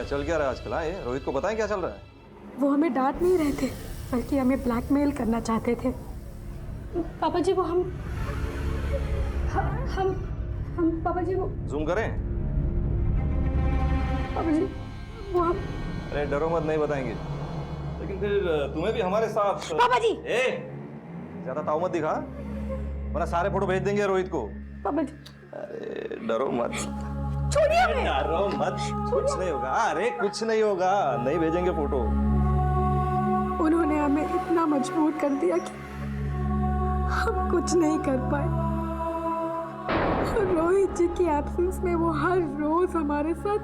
क्या चल क्या रहा है आजकल? हाँ, ये रोहित को बताएं क्या चल रहा है? वो हमें डांट नहीं रहे थे, बल्कि हमें ब्लैकमेल करना चाहते थे। पापा जी वो हम पापा जी वो जूम करें? पापा जी वो हम अरे डरो मत, नहीं बताएंगे। लेकिन फिर तुम्हें भी हमारे साथ। पापा जी ज्यादा ताव मत दिखा, वरना सारे फोटो भेज देंगे रोहित को। पापा जी अरे डरो मत, छोड़िए हमें। डरो मत, कुछ नहीं होगा। अरे कुछ नहीं होगा, नहीं भेजेंगे फोटो। उन्होंने हमें इतना मजबूर कर दिया कि हम कुछ नहीं कर पाए। रोहित जी की एब्सेंस में वो हर रोज हमारे साथ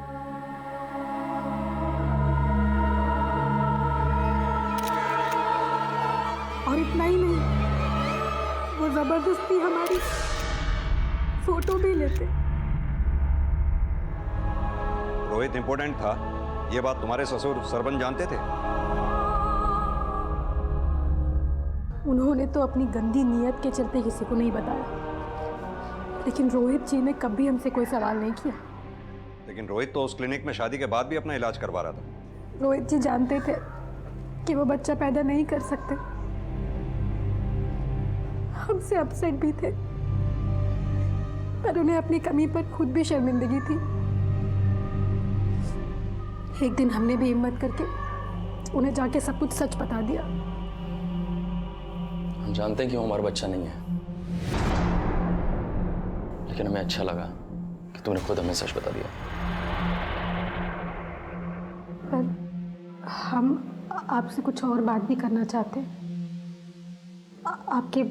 और इतना ही नहीं, वो जबरदस्ती हमारी फोटो भी लेते। रोहित इंपॉर्टेंट था, ये बात तुम्हारे ससुर सरपंच जानते थे? उन्होंने तो अपनी गंदी नीयत के चलते किसी को नहीं बताया, लेकिन रोहित जी ने कभी हमसे कोई सवाल नहीं किया। लेकिन रोहित तो उस क्लिनिक में शादी के बाद भी अपना इलाज करवा रहा था। रोहित जी जानते थे कि वो बच्चा पैदा नहीं कर सकते। हमसे अपसेट भी थे, पर उन्हें अपनी कमी पर खुद भी शर्मिंदगी थी। एक दिन हमने भी हिम्मत करके उन्हें जाके सब कुछ सच बता दिया। हम जानते हैं कि वो हमारा बच्चा नहीं है, लेकिन हमें अच्छा लगा कि तूने खुद हमें सच बता दिया। पर हम आपसे कुछ और बात भी करना चाहते हैं, आपके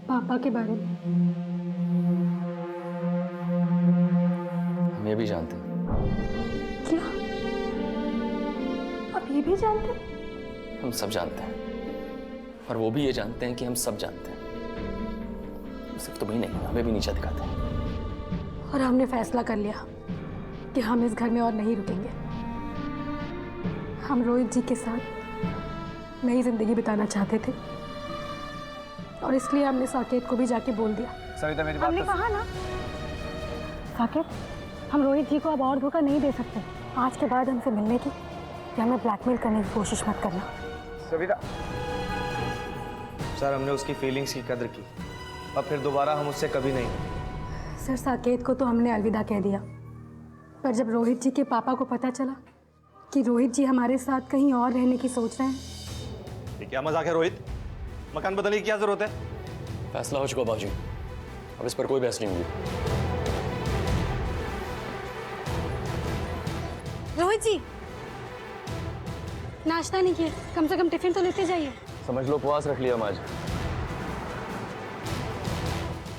पापा के बारे में। हम ये भी जानते हैं। क्या आप ये भी जानते हैं? हम सब जानते हैं, और वो भी ये जानते हैं कि हम सब जानते हैं। सिर्फ तुम्हें नहीं, हमें भी नीचा दिखाते हैं। और हमने फैसला कर लिया कि हम इस घर में और नहीं रुकेंगे। हम रोहित जी के साथ नई जिंदगी बिताना चाहते थे, और इसलिए हमने साकेत को भी जाके बोल दिया। सविता मेरी बात हमने कहा ना साकेत, हम रोहित जी को अब और धोखा नहीं दे सकते। आज के बाद हमसे मिलने की या हमें ब्लैकमेल करने की कोशिश मत करना। सविता, सर हमने उसकी फीलिंग्स की कदर की, अब फिर दोबारा हम उससे कभी नहीं। सर साकेत को तो हमने अलविदा कह दिया, पर जब रोहित जी के पापा को पता चला कि रोहित जी हमारे साथ कहीं और रहने की सोच रहे हैं। ये क्या मजाक है रोहित? मकान बदलने की क्या जरूरत है? फैसला हो चुका बाबूजी, अब इस पर कोई बहस नहीं होगी। रोहित जी नाश्ता नहीं किए, कम से कम टिफिन तो लेते जाइए। समझ लो उपवास रख लिया हम आज।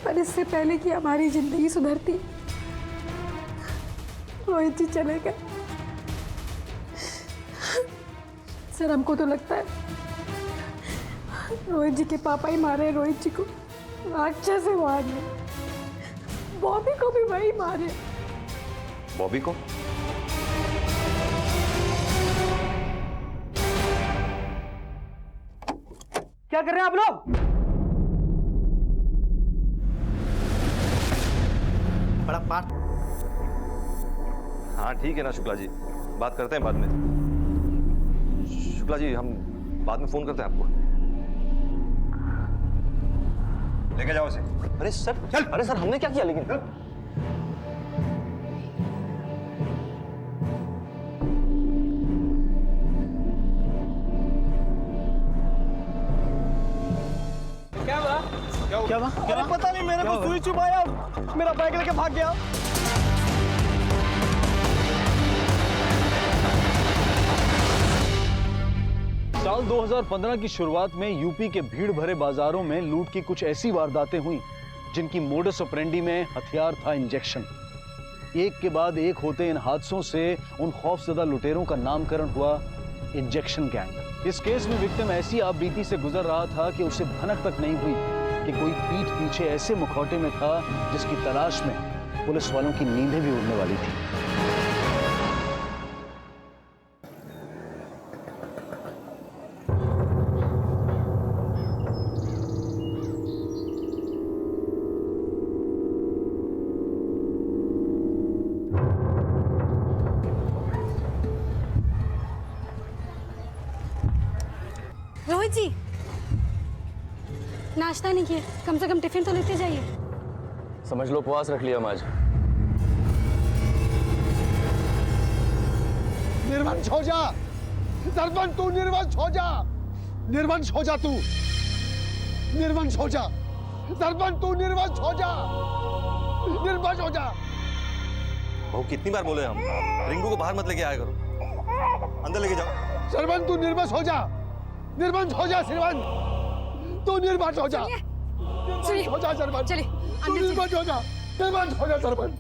पर इससे पहले कि हमारी जिंदगी सुधरती, रोहित जी चले गए। सर हमको तो लगता है रोहित जी के पापा ही मारे रोहित जी को, राक्षस से मारे। बॉबी को भी वही मारे। बॉबी को? क्या कर रहे हैं आप लोग? बड़ा पार्ट। हाँ ठीक है ना शुक्ला जी, बात करते हैं बाद में। शुक्ला जी हम बाद में फोन करते हैं आपको। लेके जाओ इसे। अरे सर, चल। अरे सर हमने क्या किया? लेकिन क्या हुआ? अरे पता नहीं, मेरे को सुई चुभाया, मेरा बैग लेके भाग गया। साल 2015 की शुरुआत में यूपी के भीड़ भरे बाजारों में लूट की कुछ ऐसी वारदातें हुई जिनकी मोडस ऑपरेंडी में हथियार था इंजेक्शन। एक के बाद एक होते इन हादसों से उन खौफजदा लुटेरों का नामकरण हुआ इंजेक्शन गैंग। इस केस में विक्टिम ऐसी आपबीती से गुजर रहा था कि उसे भनक तक नहीं हुई कि कोई पीठ पीछे ऐसे मुखौटे में था जिसकी तलाश में पुलिस वालों की नींदें भी उड़ने वाली थी। जी, नाश्ता नहीं किए, कम से कम टिफिन तो लेते जाइए। समझ लो उपवास रख लिया हम आज। निर्वंश हो जा सरपंच, तू निर्वंश हो जा, निर्वंश हो जा तू, निर्वंश हो जा सरपंच, तू निर्वंश हो जा, निर्वंश हो जा। बहू कितनी बार बोले हम, रिंकू को बाहर मत लेके आया करो, अंदर लेके जाओ। सरपंच तू निर्वंश हो जा, निर्वंश हो जा सरपंच, तू निर्वंश हो जा, निर्वंश हो जा सरपंच, तू निर्वंश हो जा, निर्वंश हो जा सरपंच।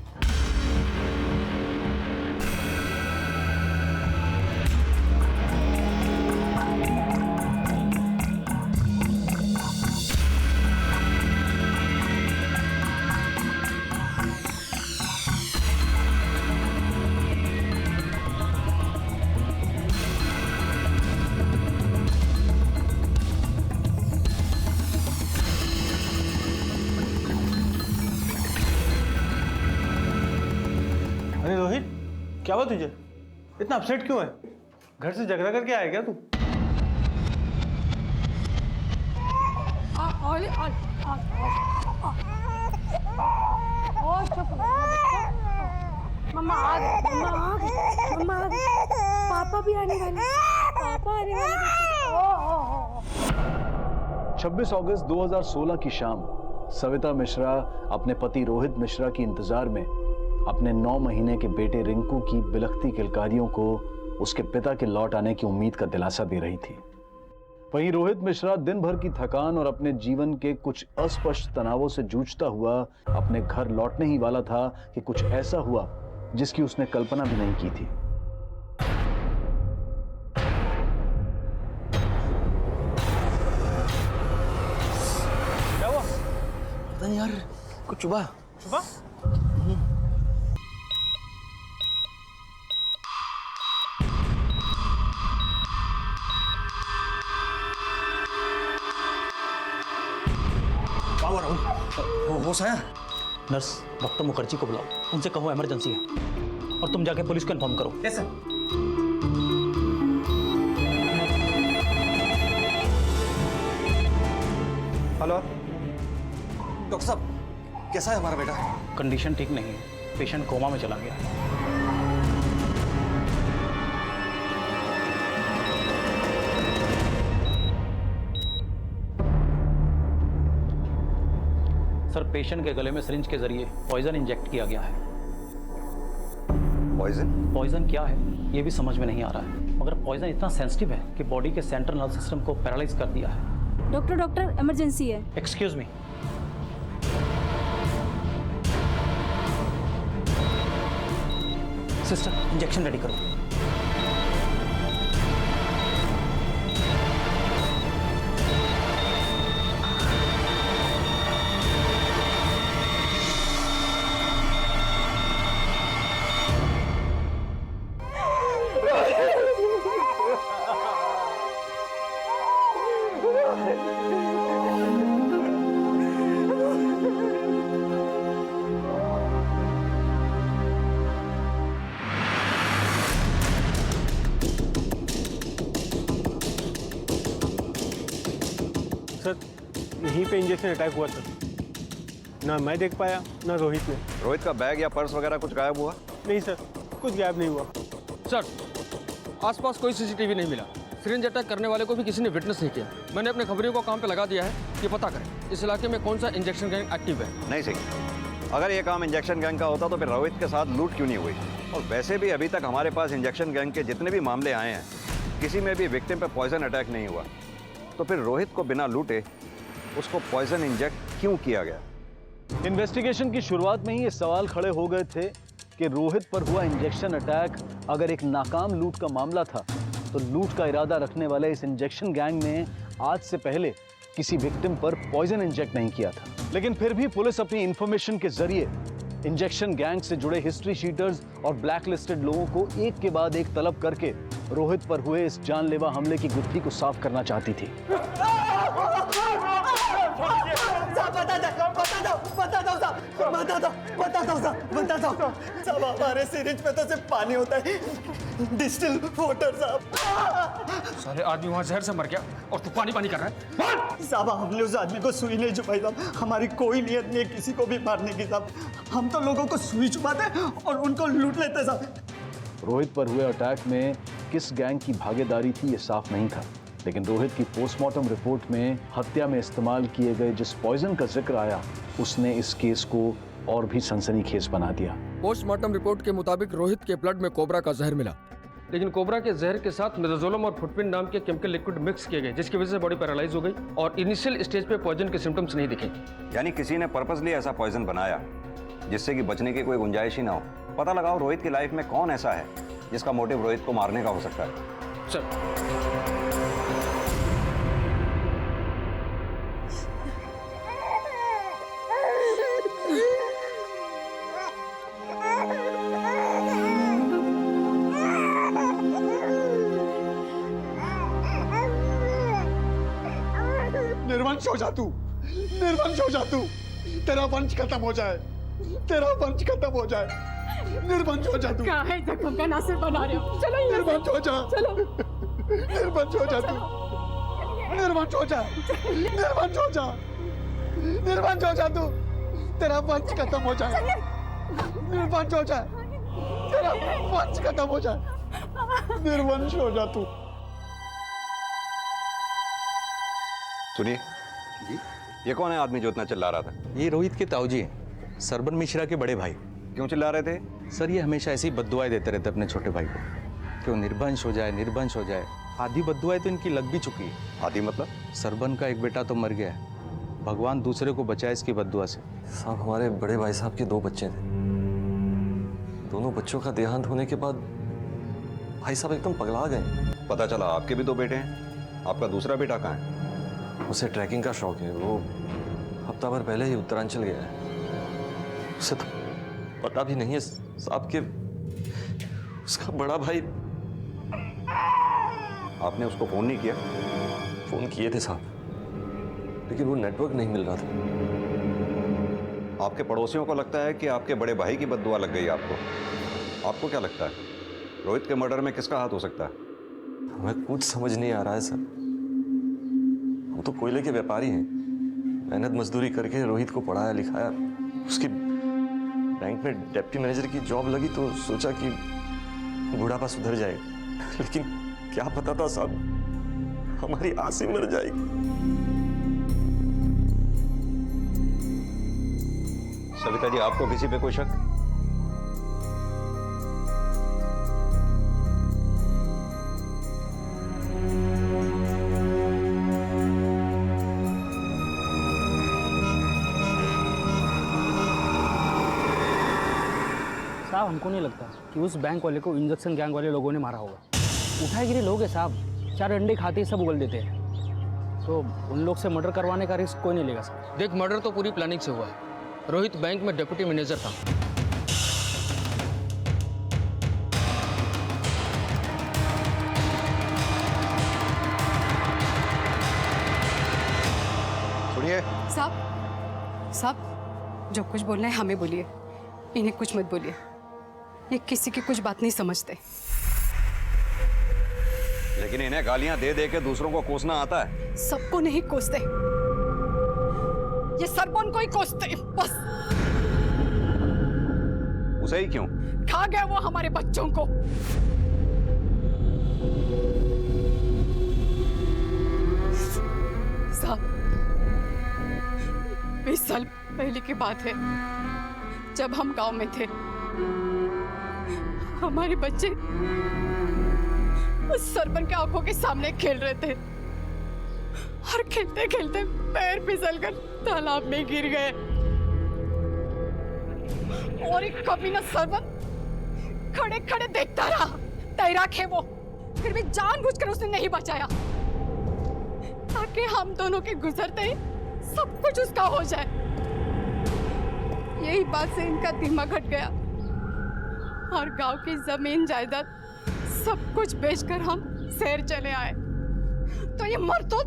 अरे रोहित, क्या हुआ तुझे? इतना अपसेट क्यों है? घर से झगड़ा करके आया क्या तू? मम्मा आ गए, मम्मा आ गए, मम्मा आ गए, पापा भी आने वाले, पापा आने वाले। 26 अगस्त 2016 की शाम सविता मिश्रा अपने पति रोहित मिश्रा की इंतजार में अपने 9 महीने के बेटे रिंकू की बिलखती किलकारियों को उसके पिता के लौट आने की उम्मीद का दिलासा दे रही थी। वहीं रोहित मिश्रा दिन भर की थकान और अपने जीवन के कुछ अस्पष्ट तनावों से जूझता हुआ अपने घर लौटने ही वाला था कि कुछ ऐसा हुआ जिसकी उसने कल्पना भी नहीं की थी। क्या हुआ? पता नहीं यार, कुछ चुभा। चुभा? होश आया? नर्स डॉक्टर मुखर्जी को बुलाओ, उनसे कहो इमरजेंसी है, और तुम जाके पुलिस को इन्फॉर्म करो। कैसे? हेलो डॉक्टर साहब, कैसा है हमारा बेटा? कंडीशन ठीक नहीं है, पेशेंट कोमा में चला गया है। सर, पेशेंट के गले में सिरिंज के जरिए पॉइजन इंजेक्ट किया गया है। पॉइजन? पॉइजन क्या है ये भी समझ में नहीं आ रहा है, मगर पॉइजन इतना सेंसिटिव है कि बॉडी के सेंट्रल नर्व सिस्टम को पैरालाइज कर दिया है। डॉक्टर इमरजेंसी है। Excuse me. Sister, injection ready करो। सर, यहीं पे इंजेक्शन अटैक हुआ सर। ना मैं देख पाया, ना रोहित ने। रोहित का बैग या पर्स वगैरह कुछ गायब हुआ? नहीं सर, कुछ गायब नहीं हुआ। सर, आसपास कोई सीसीटीवी नहीं मिला। सिरिंज अटैक करने वाले को भी किसी ने विटनेस नहीं किया। मैंने अपने खबरियों को काम पे लगा दिया है कि पता करें इस इलाके में कौन सा इंजेक्शन गैंग एक्टिव है। नहीं सही, अगर ये काम इंजेक्शन गैंग का होता तो फिर रोहित के साथ लूट क्यों नहीं हुई? और वैसे भी अभी तक हमारे पास इंजेक्शन गैंग के जितने भी मामले आए हैं, किसी में भी विक्टिम पे पॉइजन अटैक नहीं हुआ। तो फिर रोहित को बिना लूटे उसको पॉइजन इंजेक्ट क्यों किया गया? इन्वेस्टिगेशन की शुरुआत में ही ये सवाल खड़े हो गए थे कि रोहित पर हुआ इंजेक्शन अटैक अगर एक नाकाम लूट का मामला था तो लूट का इरादा रखने वाले इस इंजेक्शन गैंग ने आज से पहले किसी विक्टिम पर पॉइजन इंजेक्ट नहीं किया था। लेकिन फिर भी पुलिस अपनी इंफॉर्मेशन के जरिए इंजेक्शन गैंग से जुड़े हिस्ट्री शीटर्स और ब्लैक लिस्टेड लोगों को एक के बाद एक तलब करके रोहित पर हुए इस जानलेवा हमले की गुत्थी को साफ करना चाहती थी। बता दो साहब, बताता हूँ साहब, हमारे सिरिंज में तो सिर्फ पानी होता है, डिस्टिल वाटर साहब। सारे आदमी वहां जहर से मर गया और तू पानी पानी कर रहा है। साहब हमने उस आदमी को सुई नहीं छुपाई साहब, हमारी कोई नियत नहीं है किसी को भी मारने की साहब, हम तो लोगों को सुई छुपाते और उनको लूट लेते साहब। रोहित पर हुए अटैक में किस गैंग की भागीदारी थी ये साफ नहीं था, लेकिन रोहित की पोस्टमार्टम रिपोर्ट में हत्या में इस्तेमाल किए गए जिस पॉइजन का जिक्र आया उसने इस केस को और भी सनसनीखेज बना दिया। पोस्टमार्टम रिपोर्ट के मुताबिक रोहित के ब्लड में कोबरा का जहर मिला, लेकिन कोबरा के जहर के साथ मिडाजोलम और फुटपिन नाम के केमिकल लिक्विड मिक्स किए गए, जिसकी वजह से बॉडी पैरालाइज हो गई और इनिशियल स्टेज पे पॉइजन के सिम्टम्स नहीं दिखे। यानी किसी ने पर्पसली ऐसा पॉइजन बनाया जिससे कि बचने की कोई गुंजाइश ही ना हो। पता लगाओ रोहित की लाइफ में कौन ऐसा है जिसका मोटिव रोहित को मारने का हो सकता है। चल निर्वंश हो जा तू, निर्वंश हो जा तू, तेरा वंश खत्म हो जाए, तेरा वंश खत्म हो जाए, निर्वंश हो जा तू। क्या है जख्म का नासिर बना रहे हो? चलो निर्वंश हो जा, चलो, निर्वंश हो जा तू, निर्वंश हो जा, निर्वंश हो जा, निर्वंश हो जा तू, तेरा वंश खत्म हो जाए, निर्वंश हो जाए, तेरा वंश खत्म हो जाए, निर्वंश हो जा तू। सुनिए ये कौन है आदमी जो इतना चिल्ला रहा था? ये रोहित के ताऊजी हैं, सरबन मिश्रा के बड़े भाई। क्यों चिल्ला रहे थे? सर ये हमेशा ऐसी बद्दुआएं देते रहते अपने छोटे भाई को, क्यों निर्वंश हो जाए, निर्वंश हो जाए। आधी बद्दुआएं तो इनकी लग भी चुकी है। आदि मतलब? सरबन का एक बेटा तो मर गया है, भगवान दूसरे को बचाए इसकी बद्दुआ से। साहब हमारे बड़े भाई साहब के 2 बच्चे थे, दोनों बच्चों का देहांत होने के बाद भाई साहब एकदम पगला गए। पता चला आपके भी 2 बेटे हैं। आपका दूसरा बेटा कहाँ है? उसे ट्रैकिंग का शौक है, वो हफ्ता भर पहले ही उत्तरांचल गया है। उसे तो पता भी नहीं है साहब के उसका बड़ा भाई। आपने उसको फोन नहीं किया? फोन किए थे साहब, लेकिन वो नेटवर्क नहीं मिल रहा था। आपके पड़ोसियों को लगता है कि आपके बड़े भाई की बद्दुआ लग गई आपको। आपको क्या लगता है रोहित के मर्डर में किसका हाथ हो सकता है? हमें कुछ समझ नहीं आ रहा है सर। हम तो कोयले के व्यापारी हैं, मेहनत मजदूरी करके रोहित को पढ़ाया लिखाया, उसकी बैंक में डिप्टी मैनेजर की जॉब लगी तो सोचा कि बुढ़ापा सुधर जाएगा, लेकिन क्या पता था साहब हमारी आस ही मर जाएगी। सविता जी आपको किसी पे कोई शक? साहब हमको नहीं लगता कि उस बैंक वाले को इंजेक्शन गैंग वाले लोगों ने मारा होगा। उठाईगिरी लोग हैं साहब, 4 अंडे खाते ही सब उगल देते हैं, तो उन लोग से मर्डर करवाने का रिस्क कोई नहीं लेगा साहब। देख, मर्डर तो पूरी प्लानिंग से हुआ है। रोहित बैंक में डिप्टी मैनेजर था। सुनिए साहब जो कुछ बोलना है हमें बोलिए, इन्हें कुछ मत बोलिए। ये किसी की कुछ बात नहीं समझते। लेकिन इन्हें गालियां दे दे के दूसरों को कोसना आता है। सबको नहीं कोसते, ये सरबन को ही कोसते बस। उसे ही क्यों? खा गया वो हमारे बच्चों को। साहब 20 साल पहले की बात है, जब हम गांव में थे, हमारे बच्चे उस सरपंच के आंखों के सामने खेल रहे थे और खेलते खेलते पैर फिसलकर तालाब में गिर गए और एक कमीना सरपंच खड़े खड़े देखता रहा। तैराक है वो, फिर भी जानबूझकर उसने नहीं बचाया ताकि हम दोनों के गुजरते ही सब कुछ उसका हो जाए। यही बात से इनका दिमाग हट गया और गांव की जमीन जायदाद सब कुछ बेचकर हम शहर चले आए, तो ये मरतूत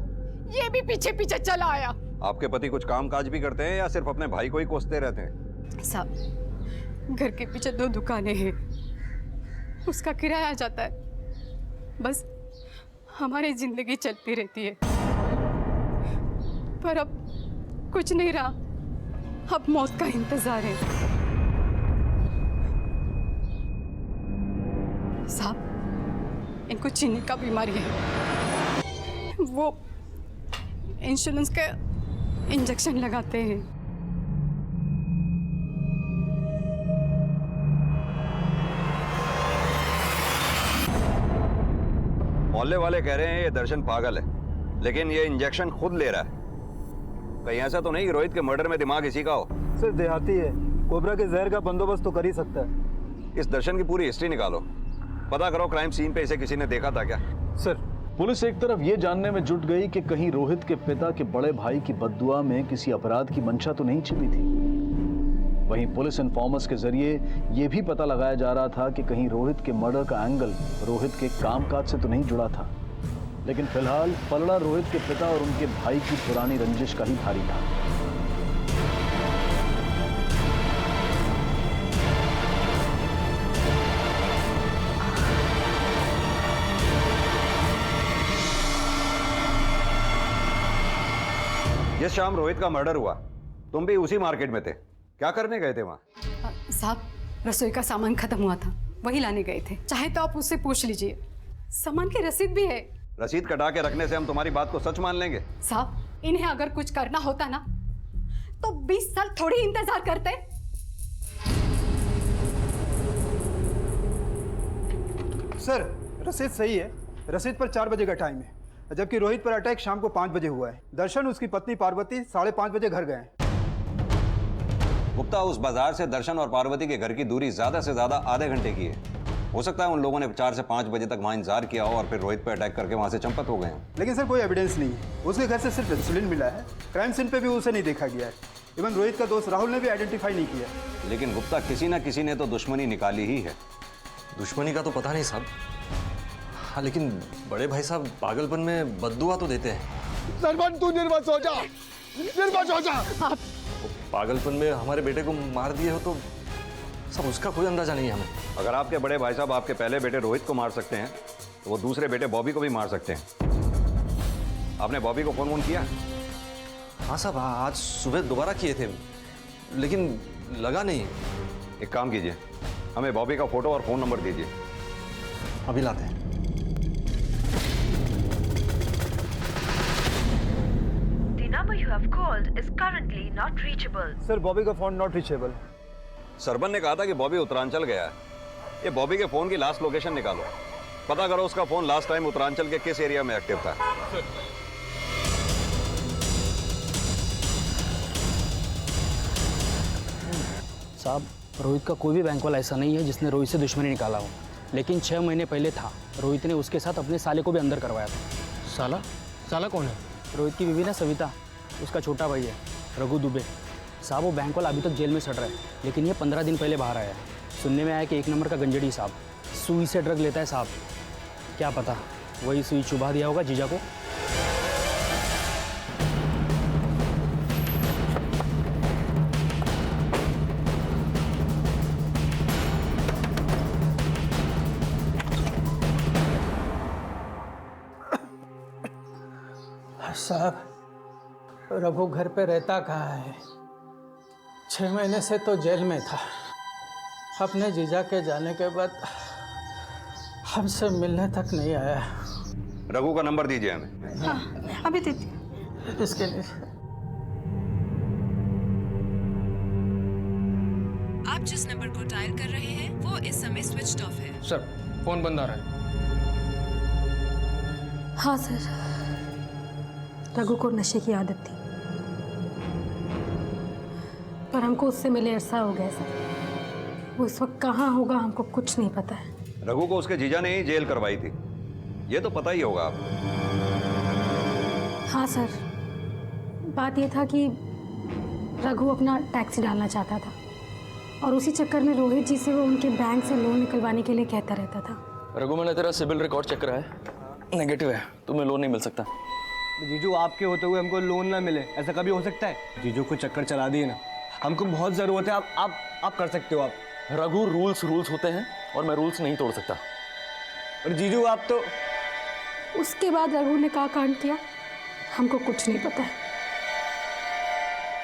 ये भी पीछे पीछे चला आया। आपके पति कुछ काम काज भी करते हैं या सिर्फ अपने भाई को ही कोसते रहते हैं? साहब, घर के पीछे 2 दुकानें हैं, उसका किराया आ जाता है, बस हमारी जिंदगी चलती रहती है। पर अब कुछ नहीं रहा, अब मौत का इंतजार है। साहब, इनको चीनी का बीमारी है, वो इंश्योरेंस का इंजेक्शन लगाते हैं। मोहल्ले वाले कह रहे हैं ये दर्शन पागल है, लेकिन ये इंजेक्शन खुद ले रहा है। कहीं ऐसा तो नहीं कि रोहित के मर्डर में दिमाग इसी का हो? सर देहाती है, कोबरा के जहर का बंदोबस्त तो कर ही सकता है। इस दर्शन की पूरी हिस्ट्री निकालो, पता करो क्राइम सीन पे इसे किसी ने देखा था क्या। सर, पुलिस एक तरफ ये जानने में जुट गई कि कहीं रोहित के पिता के बड़े भाई की बद्दुआ में किसी अपराध की मंशा तो नहीं छिपी थी। वहीं पुलिस इन्फॉर्मर्स के जरिए ये भी पता लगाया जा रहा था कि कहीं रोहित के मर्डर का एंगल रोहित के कामकाज से तो नहीं जुड़ा था। लेकिन फिलहाल पलड़ा रोहित के पिता और उनके भाई की पुरानी रंजिश का ही भारी था। जिस शाम रोहित का मर्डर हुआ, तुम भी उसी मार्केट में थे, क्या करने गए थे वहां? साहब, रसोई का सामान खत्म हुआ था, वही लाने गए थे। चाहे तो आप उससे पूछ लीजिए, सामान की रसीद भी है। रसीद कटा के रखने से हम तुम्हारी बात को सच मान लेंगे? साहब, इन्हें अगर कुछ करना होता ना तो 20 साल थोड़ी इंतजार करते। सर, रसीद सही है, रसीद पर 4 बजे का टाइम है, जबकि रोहित पर अटैक शाम को 5 बजे हुआ है। दर्शन उसकी पत्नी पार्वती 5:30 बजे घर गए। गुप्ता, उस बाजार से दर्शन और पार्वती के घर की दूरी ज्यादा से ज्यादा आधे घंटे की है। हो सकता है उन लोगों ने 4 से 5 बजे तक वहां इंतजार किया हो और फिर रोहित पर अटैक करके वहां से चंपत हो गए हैं। लेकिन सर कोई एविडेंस नहीं है, उसके घर से सिर्फ इंसुलिन मिला है, क्राइम सीन पे भी उसे नहीं देखा गया है। इवन रोहित का दोस्त राहुल ने भी आइडेंटिफाई नहीं किया। लेकिन गुप्ता, किसी ना किसी ने तो दुश्मनी निकाली ही है। दुश्मनी का तो पता नहीं साहब। हाँ, लेकिन बड़े भाई साहब पागलपन में बद्दुआ तो देते हैं। सरपंच, तू निर्वंश हो जा, निर्वंश हो जा। आप पागलपन में हमारे बेटे को मार दिए हो तो सब उसका कोई अंदाजा नहीं है हमें। अगर आपके बड़े भाई साहब आपके पहले बेटे रोहित को मार सकते हैं तो वो दूसरे बेटे बॉबी को भी मार सकते हैं। आपने बॉबी को फोन किया? हाँ साहब, आज सुबह दोबारा किए थे, लेकिन लगा नहीं। एक काम कीजिए, हमें बॉबी का फोटो और फोन नंबर दीजिए। अभी लाते हैं। The number you have called is currently not reachable. Sir, Bobby का फोन नॉट रीचेबल। सरबन ने कहा था कि बॉबी उत्तरांचल गया है। ये बॉबी के फोन की लास्ट लोकेशन निकालो, पता करो उसका फोन लास्ट टाइम उत्तरांचल के किस एरिया में एक्टिव था। साहब, रोहित का कोई भी बैंक वाला ऐसा नहीं है जिसने रोहित से दुश्मनी निकाला हो। लेकिन 6 महीने पहले था, रोहित ने उसके साथ अपने साले को भी अंदर करवाया था। साला? साला कौन है? रोहित की बीवी ना सविता, उसका छोटा भाई है रघु दुबे। साहब, वो बैंक वाला अभी तक जेल में सड़ रहा है, लेकिन ये 15 दिन पहले बाहर आया है। सुनने में आया कि 1 नंबर का गंजड़ी साहब, सुई से ड्रग लेता है साहब। क्या पता वही सुई चुभा दिया होगा जीजा को। साहब, रघु घर पे रहता कहाँ है? 6 महीने से तो जेल में था। अपने जीजा के जाने के बाद हमसे मिलने तक नहीं आया। रघु का नंबर दीजिए हमें। हाँ, अभी देती। इसके लिए आप जिस नंबर को डायल कर रहे हैं वो इस समय स्विच्ड ऑफ है। सर, फोन बंद आ रहा है। हाँ सर, रघु को नशे की आदत थी, पर हमको उससे मिले अरसा हो गया सर। वो इस वक्त कहाँ होगा हमको कुछ नहीं पता है। रघु को उसके जीजा ने ही जेल करवाई थी, ये तो पता ही होगा आपको। हाँ सर, बात ये था कि रघु अपना टैक्सी डालना चाहता था और उसी चक्कर में रोहित जी से वो उनके बैंक से लोन निकलवाने के लिए कहता रहता था। रघु, मैंने तेरा सिबिल रिकॉर्ड चेक करा है, नेगेटिव है, तुम्हें लोन नहीं मिल सकता। जीजू, आपके होते हुए हमको लोन ना मिले, ऐसा कभी हो सकता है? जीजू को चक्कर चला दिए ना, हमको बहुत जरूरत है, आप कर सकते हो। आप रघु, रूल्स होते हैं और मैं रूल्स नहीं तोड़ सकता। और जीजू आप तो उसके बाद रघु ने क्या कांड किया हमको कुछ नहीं पता है।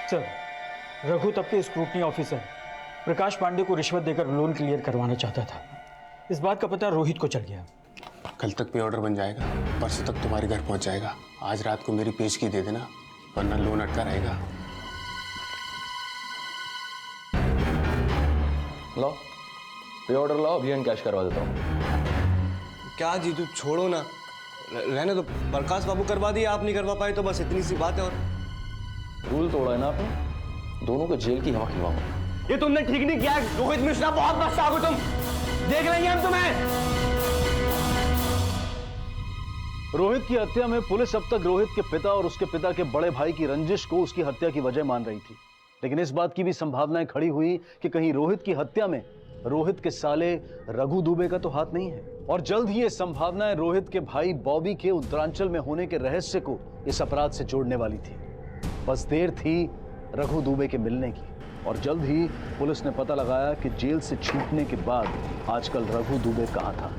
सर, रघु तब के स्क्रूटनी ऑफिसर प्रकाश पांडे को रिश्वत देकर लोन क्लियर करवाना चाहता था। इस बात का पता रोहित को चल गया। कल तक पे ऑर्डर बन जाएगा, परसों तक तुम्हारे घर पहुंच जाएगा। आज रात को मेरी पेशगी दे देना, वरना लोन अटका रहेगा। लो, पे ऑर्डर लाओ, अभी कैश करवा देता हूँ। क्या जीजू, छोड़ो ना, रहने दो। प्रकाश बाबू करवा दिए, आप नहीं करवा पाए तो बस इतनी सी बात है। और रूल तोड़ा है ना आपने, दोनों को जेल की हवा खिलवाऊंगा। ये तुमने ठीक नहीं किया रोहित मिश्रा, बहुत बदसाह हो तुम। देख रही हैं हम तुम्हें। रोहित की हत्या में पुलिस अब तक रोहित के पिता और उसके पिता के बड़े भाई की रंजिश को उसकी हत्या की वजह मान रही थी, लेकिन इस बात की भी संभावनाएं खड़ी हुई कि कहीं रोहित की हत्या में रोहित के साले रघु दुबे का तो हाथ नहीं है। और जल्द ही ये संभावनाएं रोहित के भाई बॉबी के उत्तरांचल में होने के रहस्य को इस अपराध से जोड़ने वाली थी। बस देर थी रघु दुबे के मिलने की, और जल्द ही पुलिस ने पता लगाया कि जेल से छूटने के बाद आजकल रघु दुबे कहां था।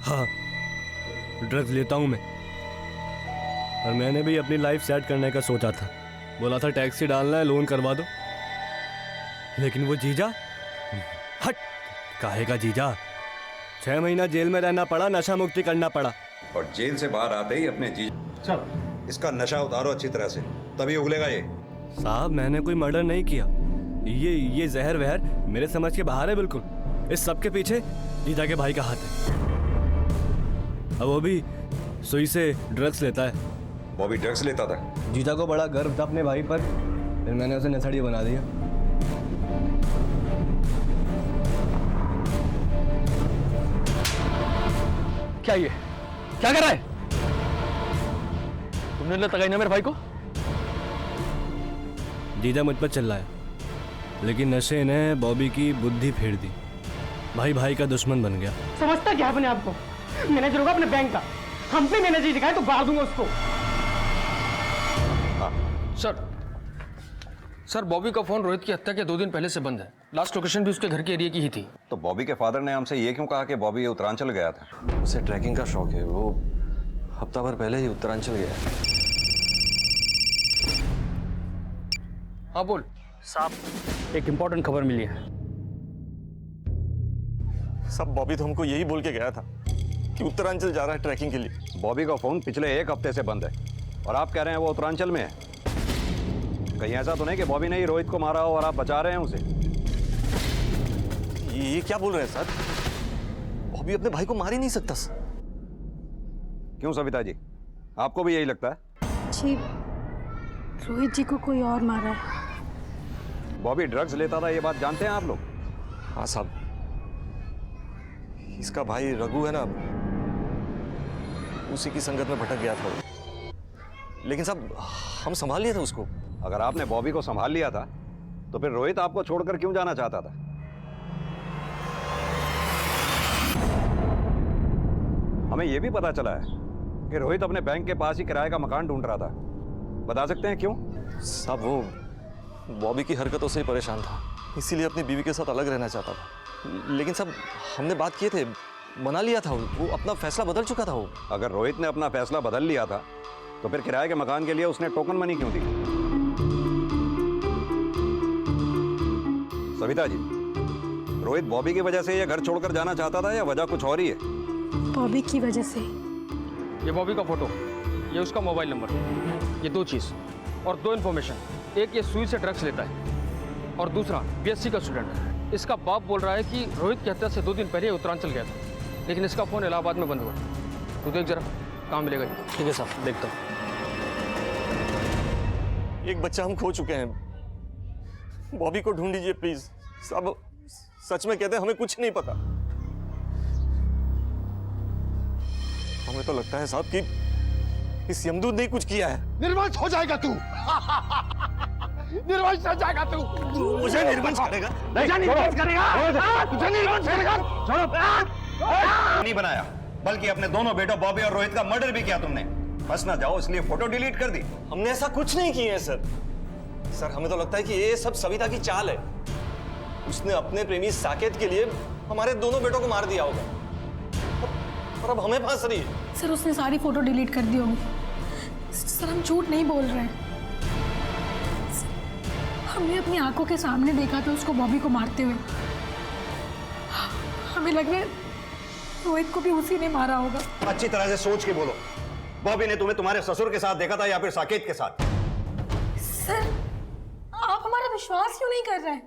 हाँ, ड्रग्स लेता हूं मैं, पर मैंने भी अपनी लाइफ सेट करने का सोचा था। बोला था टैक्सी डालना है, लोन करवा दो। लेकिन वो जीजा, हट, काहे का जीजा, 6 महीना जेल में रहना पड़ा, नशा मुक्ति करना पड़ा। और जेल से बाहर आते ही अपने जीजा इसका नशा उतारो अच्छी तरह से, तभी उगलेगा ये। साहब, मैंने कोई मर्डर नहीं किया। ये जहर वहर मेरे समझ के बाहर है बिल्कुल। इस सब के पीछे जीजा के भाई का हाथ है। अब वो भी सुई से ड्रग्स लेता है। वो भी ड्रग्स लेता था? जीजा को बड़ा गर्व था अपने भाई पर, फिर मैंने उसे नशेड़ी बना दिया। क्या ये क्या कर रहा है? तुमने लगाई ना मेरे भाई को? जीजा मुझ पर चिल्लाया, लेकिन नशे ने बॉबी की बुद्धि फेर दी। भाई भाई का दुश्मन बन गया। समझता क्या अपने आप को? मैनेजर होगा अपने बैंक का, हम पे मैनेजर दिखाए तो बाहर दूंगा उसको। सर, बॉबी का फोन रोहित की हत्या के 2 दिन पहले से बंद है। लास्ट लोकेशन भी उसके घर के एरिया की ही थी। तो बॉबी के फादर ने हमसे ये क्यों कहा कि बॉबी उत्तरांचल गया था? उसे ट्रैकिंग का शौक है, वो हफ्ता भर पहले ही उत्तरांचल गया है। हाँ बोल साहब, एक इंपॉर्टेंट खबर मिली है। सब बॉबी तो हमको यही बोल के गया था कि उत्तरांचल जा रहा है ट्रैकिंग के लिए। बॉबी का फोन पिछले 1 हफ्ते से बंद है और आप कह रहे हैं वो उत्तरांचल में है। कहीं ऐसा तो नहीं कि बॉबी ने ही रोहित को मारा हो और आप बचा रहे हैं उसे? ये क्या बोल रहे हैं सर? बॉबी अपने भाई को मार ही नहीं सकता सर। क्यों सविता जी, आपको भी यही लगता है? जी, रोहित जी को कोई और मारा है। बॉबी ड्रग्स लेता था, ये बात जानते हैं आप लोग? हाँ साहब, इसका भाई रघु है ना, उसी की संगत में भटक गया था वो। लेकिन साहब, हम संभाल लिया था उसको। अगर आपने बॉबी को संभाल लिया था तो फिर रोहित आपको छोड़कर क्यों जाना चाहता था? हमें यह भी पता चला है कि रोहित अपने बैंक के पास ही किराए का मकान ढूंढ रहा था। बता सकते हैं क्यों? साहब, वो बॉबी की हरकतों से ही परेशान था, इसीलिए अपनी बीवी के साथ अलग रहना चाहता था। लेकिन साहब, हमने बात किए थे, मना लिया था, वो अपना फैसला बदल चुका था। वो अगर रोहित ने अपना फैसला बदल लिया था तो फिर किराए के मकान के लिए उसने टोकन मनी क्यों दी? सविता जी, रोहित बॉबी की वजह से ये घर छोड़कर जाना चाहता था या वजह कुछ और ही है? बॉबी की वजह से। ये बॉबी का फोटो, ये उसका मोबाइल नंबर, ये 2 चीज़ और 2 इन्फॉर्मेशन। एक, ये सुई से ड्रग्स लेता है, और दूसरा बीएससी का स्टूडेंट है। इसका बाप बोल रहा है कि रोहित की हत्या से 2 दिन पहले उत्तरांचल गया था, लेकिन इसका फ़ोन इलाहाबाद में बंद हुआ। तो देख जरा, कहाँ मिलेगा ये? ठीक है साहब, देखता हूँ। एक बच्चा हम खो चुके हैं। बॉबी को ढूंढ लीजिए प्लीज। सब सच में कहते हैं हमें कुछ नहीं पता। हमें तो लगता है साहब कि इस यमदूत ने कुछ किया है। निर्वंश हो जाएगा तू। निर्वंश हो जाएगा तू। मुझे निर्वंश करेगा? मुझे निर्वंश करेगा? तुझे निर्वंश करेगा? छोड़ो। नहीं बनाया, बल्कि अपने दोनों बेटों बॉबी और रोहित का मर्डर भी किया तुमने। बस ना जाओ इसलिए फोटो डिलीट कर दी। हमने ऐसा कुछ नहीं किया है सर। सर हमें तो लगता है कि ये सब सविता की चाल है। उसने अपने प्रेमी साकेत के लिए हमारे दोनों बेटों को मार दिया होगा और अब हमें फांस रही है। सर उसने सारी फोटो डिलीट कर दी होगी। सर हम झूठ नहीं बोल रहे हैं। हमने अपनी आंखों के सामने देखा था उसको बॉबी को मारते हुए। हमें लग रहा है रोहित को भी उसी ने मारा होगा। अच्छी तरह से सोच के बोलो, बॉबी ने तुम्हें तुम्हारे ससुर के साथ देखा था या फिर साकेत के साथ? सर आप हमारा विश्वास क्यों नहीं कर रहे हैं?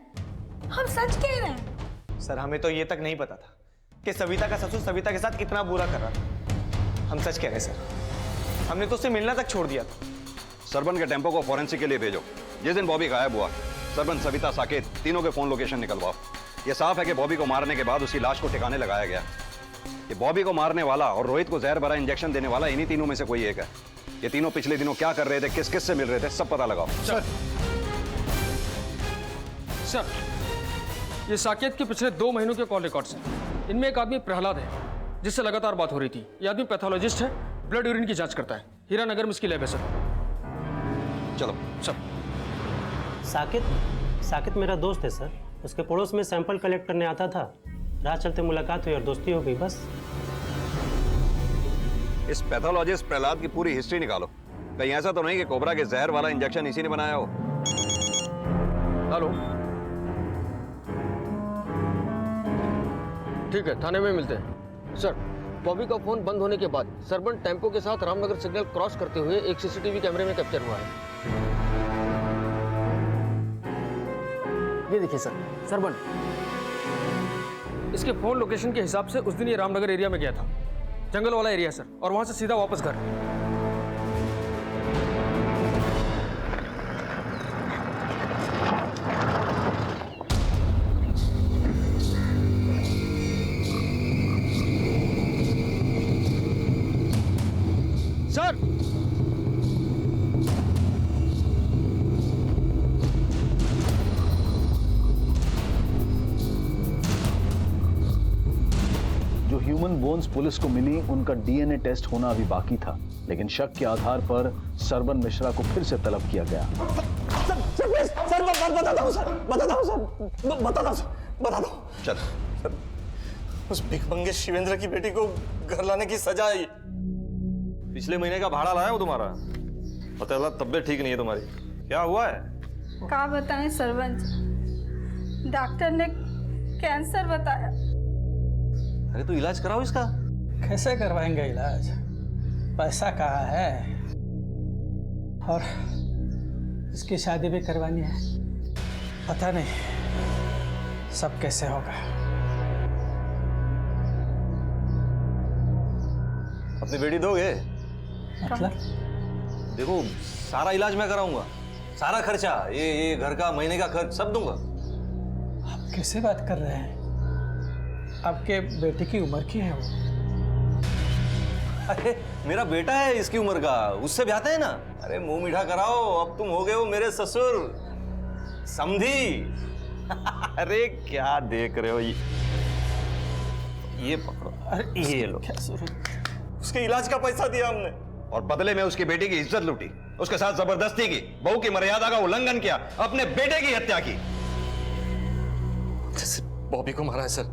हम सच कह रहे हैं। सर हमें तो ये तक नहीं पता था कि सविता का ससुर सविता के साथ इतना बुरा कर रहा था। हम सच कह रहे हैं सर, हमने तो उससे मिलना तक छोड़ दिया था। सरबन के टेम्पो को फॉरेंसिक के लिए भेजो। जिस दिन बॉबी गायब हुआ, सरबन, सविता, साकेत तीनों के फोन लोकेशन निकलवाओ। ये साफ है कि बॉबी को मारने के बाद उसकी लाश को ठिकाने लगाया गया। ये बॉबी को मारने वाला और रोहित को जहर भरा इंजेक्शन देने वाला इन्हीं तीनों में से कोई एक है। ये तीनों पिछले दिनों क्या कर रहे थे, किस किस से मिल रहे थे, सब पता लगाओ। सर ये साकेत के पिछले 2 महीनों के कॉल रिकॉर्ड्स हैं। इनमें एक आदमी प्रहलाद है जिससे लगातार बात हो रही थी। ये आदमी पैथोलॉजिस्ट है, ब्लड यूरिन की जांच करता है। हीरानगर में इसकी लैब है सर। चलो सर। साकेत मेरा दोस्त है सर। उसके पड़ोस में सैंपल कलेक्ट करने आता था। राह चलते मुलाकात हुई और दोस्ती हो गई बस। इस पैथोलॉजिस्ट प्रहलाद की पूरी हिस्ट्री निकालो। कहीं ऐसा तो नहीं कि कोबरा के जहर वाला इंजेक्शन इसी ने बनाया हो? हेलो, ठीक है, थाने में मिलते हैं। सर बॉबी का फोन बंद होने के बाद सरबन टेम्पो के साथ रामनगर सिग्नल क्रॉस करते हुए एक सीसीटीवी कैमरे में कैप्चर हुआ है। ये देखिए सर, सरबन। इसके फोन लोकेशन के हिसाब से उस दिन ये रामनगर एरिया में गया था, जंगल वाला एरिया सर, और वहां से सीधा वापस घर। सर जो ह्यूमन बोन्स पुलिस को मिली उनका डीएनए टेस्ट होना अभी बाकी था, लेकिन शक के आधार पर सरबन मिश्रा को फिर से तलब किया गया। बता दो। चल उस भिखमंगे शिवेंद्र की बेटी को घर लाने की सजा है। पिछले महीने का भाड़ा लाया हूं तुम्हारा। पता चला तबीयत ठीक नहीं है तुम्हारी। क्या हुआ है? क्या बताएं सरपंच, डॉक्टर ने कैंसर बताया। अरे तो इलाज कराओ इसका। कैसे करवाएंगे इलाज? पैसा कहाँ है? और इसकी शादी भी करवानी है। पता नहीं सब कैसे होगा। अपनी बेटी दोगे? मतलब? देखो सारा इलाज मैं कराऊंगा, सारा खर्चा, ये घर का महीने का खर्च सब दूंगा। आप कैसे बात कर रहे हैं? आपके बेटे की उम्र की है वो? अरे मेरा बेटा है इसकी उम्र का, उससे ब्याहते हैं ना। अरे मुंह मीठा कराओ, अब तुम हो गए हो मेरे ससुर समधी। अरे क्या देख रहे हो? ये पकड़ो। अरे ये लो। उसके इलाज का पैसा दिया हमने और बदले में उसकी बेटी की इज्जत लूटी, उसके साथ जबरदस्ती की, बहू की मर्यादा का उल्लंघन किया, अपने बेटे की हत्या की। सिर्फ बॉबी को मारा है सर,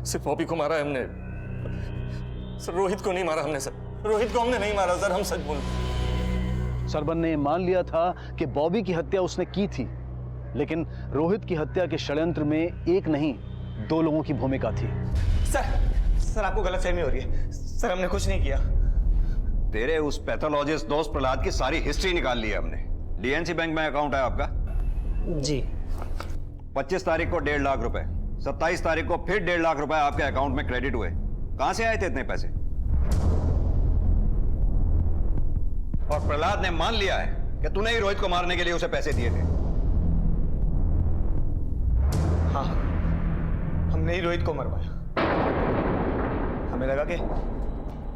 सिर्फ बॉबी को मारा है हमने सर। रोहित को नहीं मारा हमने सर, रोहित को हमने नहीं मारा सर, हम सच बोल। सरबन ने मान लिया था कि बॉबी की हत्या उसने की थी, लेकिन रोहित की हत्या के षड्यंत्र में एक नहीं 2 लोगों की भूमिका थी। सर आपको गलतफहमी हो रही है। सर हमने कुछ नहीं किया। तेरे उस पैथोलॉजिस्ट दोस्त प्रहलाद की सारी हिस्ट्री निकाल ली है हमने। डीएनसी बैंक में अकाउंट है आपका? जी। 25 तारीख को 1.5 लाख रुपए, 27 तारीख को फिर 1.5 लाख रुपए आपके अकाउंट में क्रेडिट हुए। कहां से आए थे इतने पैसे? और प्रहलाद ने मान लिया है कि तूने ही रोहित को मारने के लिए उसे पैसे दिए थे? हाँ, हमने ही रोहित को मरवाया। हमें लगा कि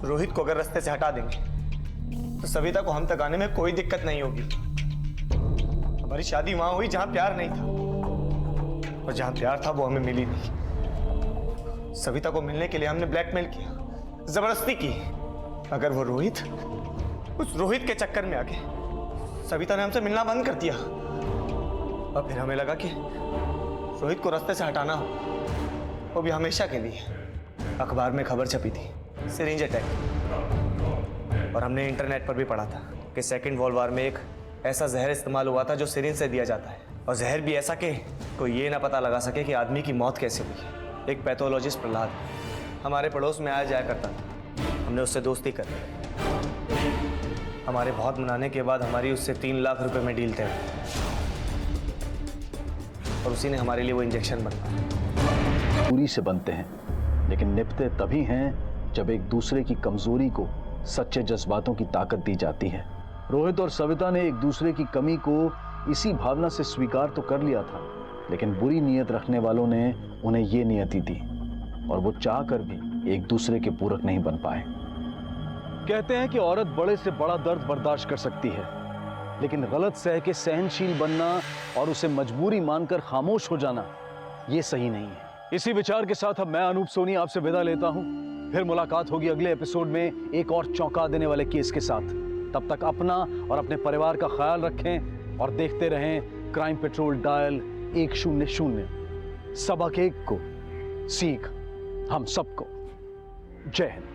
रोहित को अगर रास्ते से हटा देंगे तो सविता को हम तक आने में कोई दिक्कत नहीं होगी। हमारी शादी वहां हुई जहां प्यार नहीं था, और जहां प्यार था वो हमें मिली नहीं। सविता को मिलने के लिए हमने ब्लैकमेल किया, जबरदस्ती की। अगर वो रोहित, उस रोहित के चक्कर में आके सविता ने हमसे मिलना बंद कर दिया, और फिर हमें लगा कि रोहित को रास्ते से हटाना हो, वो भी हमेशा के लिए। अखबार में खबर छपी थी, सिरिंज अटैक, और हमने इंटरनेट पर भी पढ़ा था कि सेकंड वर्ल्ड वॉर में एक ऐसा जहर इस्तेमाल हुआ था जो सिरिंज से दिया जाता है, और जहर भी ऐसा कि कोई ये ना पता लगा सके कि आदमी की मौत कैसे हुई। एक पैथोलॉजिस्ट प्रहलाद हमारे पड़ोस में आया जाया करता था, हमने उससे दोस्ती कर ली। हमारे बहुत मनाने के बाद हमारी उससे 3 लाख रुपए में डील तय हुई, और उसी ने हमारे लिए वो इंजेक्शन बनवाया। दूरी से बनते हैं, लेकिन निपटते तभी हैं जब एक दूसरे की कमजोरी को सच्चे जज्बातों की ताकत दी जाती है। रोहित और सविता ने एक दूसरे की कमी को इसी भावना से स्वीकार तो कर लिया था, लेकिन बुरी नीयत रखने वालों ने उन्हें ये नियति दी, और वो चाह कर भी एक दूसरे के पूरक नहीं बन पाए। कहते हैं कि औरत बड़े से बड़ा दर्द बर्दाश्त कर सकती है, लेकिन गलत सह के सहनशील बनना और उसे मजबूरी मानकर खामोश हो जाना, ये सही नहीं है। इसी विचार के साथ अब मैं अनूप सोनी आपसे विदा लेता हूं। फिर मुलाकात होगी अगले एपिसोड में एक और चौंका देने वाले केस के साथ। तब तक अपना और अपने परिवार का ख्याल रखें और देखते रहें क्राइम पेट्रोल डायल 100। सबक एक को सीख हम सबको। जय हिंद।